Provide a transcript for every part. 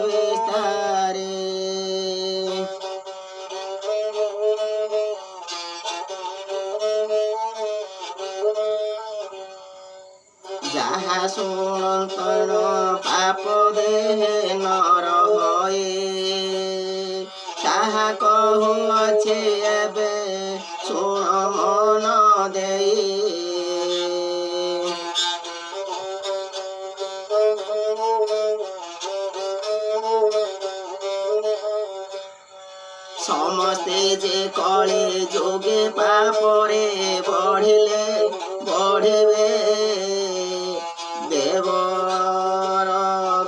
ବିସ୍ତାରେ ଯାହା ଶୁଣନ୍ତନ ପାପ ଦେହେ ନର ହଏ ତାହା କହୁଅଛି ଏବେ ଶୁଣ ମନ ଦେଇ ସମସ୍ତେ ଯେ କଳି ଯୋଗେ ପାପରେ ବଢ଼ିବେ ଦେବର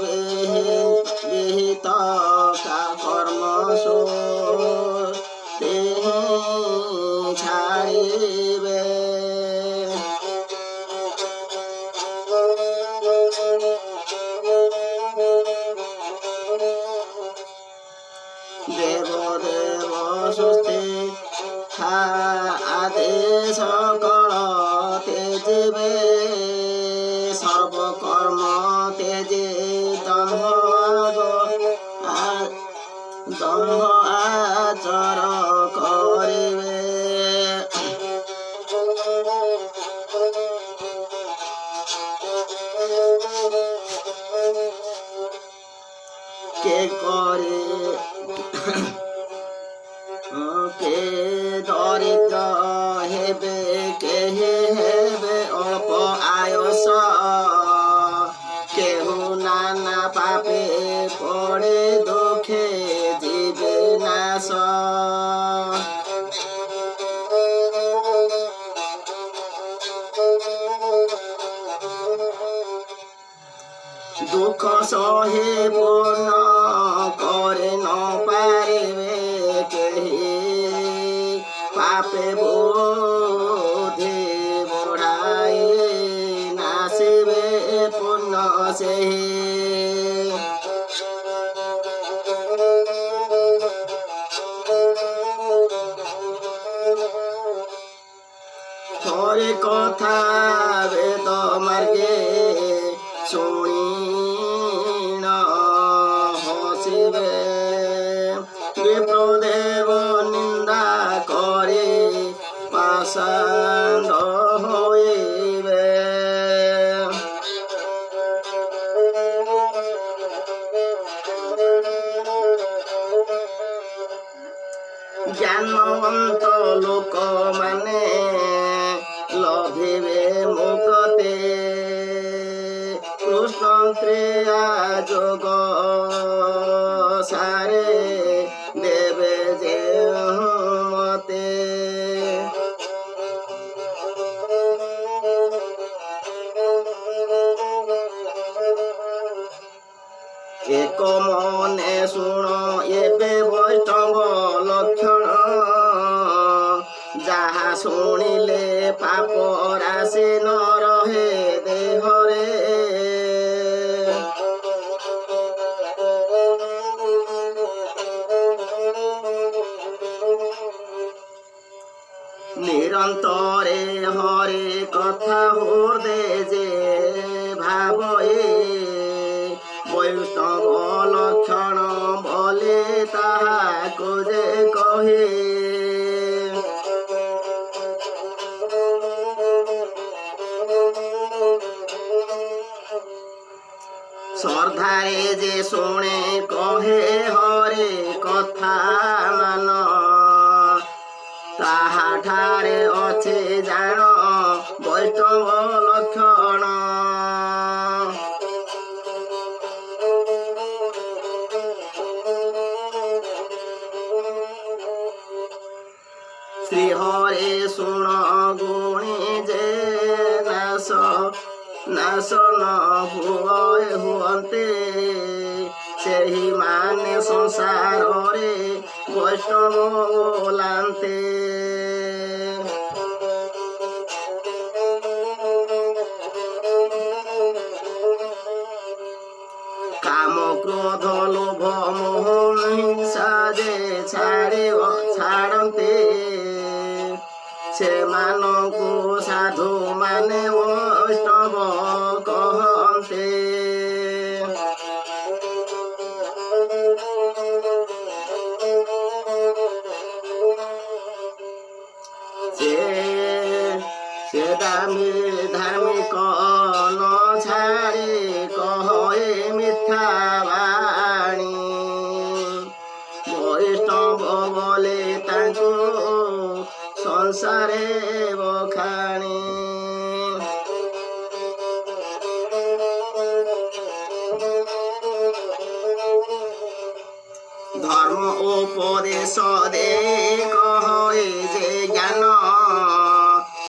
ବିହିତ କର୍ମ ଛାଡ଼ିବେ দেব সুস্থে আদেশ কল তেজিবে সর্বকর্ম তেজে দম্ভ আচর করিবে কে করে কে দরিদ্র হেবে কেহে হেবে অল্প আয়স কেহু নানা পাপে পড়ে দুঃখে জীবে নাশ দুঃখ সহে পূর্ণ করে ন পারিবে কেহি পাপে বোধে বড়াই নাসিবে পূর্ণ সেহি থরে কথা বেদ মার্গে শুনি হসিবে বিপ্রদেব নিন্দা করে পাষাণ্ড হইবে জ্ঞানবন্ত লোক মানে লভিবে মুকতে কৃষ্ণ ক্রিয়া যোগ সারে দেবে যে মতে এক মনে শুণ এবে বৈষ্ণব লক্ষণ যাহা শুনিলে পাপ রাশি ন রহে দেহরে নিরন্তরে হরে কথা হৃদে যে ভাবয়ে বৈষ্ণব লক্ষণ বলে তাহাকু যে কহে শ্রদ্ধারে যে শুনে কহে হরে কথা মান তাহাঠারে আছে জাণ বৈষ্ণব লক্ষণ শ্রী হরে শুণ গুণী যে নাশন হুয়ন্তে ସେହି ମାନେ ସଂସାରରେ ବୈଷ୍ଣବ ବୋଲାନ୍ତେ କାମ କ୍ରୋଧ ଲୋଭ ମୋହ ହିଂସା ଯେ ଛାଡ଼ନ୍ତେ ସେମାନଙ୍କୁ ସାଧୁ ମାନେ ବୈଷ୍ଣବ କହନ୍ତେ ସେ ଦାମୀ ଧାର୍ମିକ ନ ଛାଡ଼ି କହେ ମିଥ୍ୟା ବାଣୀ ବୈଷ୍ଣବ ବୋଲେ ତାଙ୍କୁ ସଂସାରେ ବଖାଣି ଧର୍ମ ଉପଦେଶ ଦେ କହେ ଯେ ଜ୍ଞାନ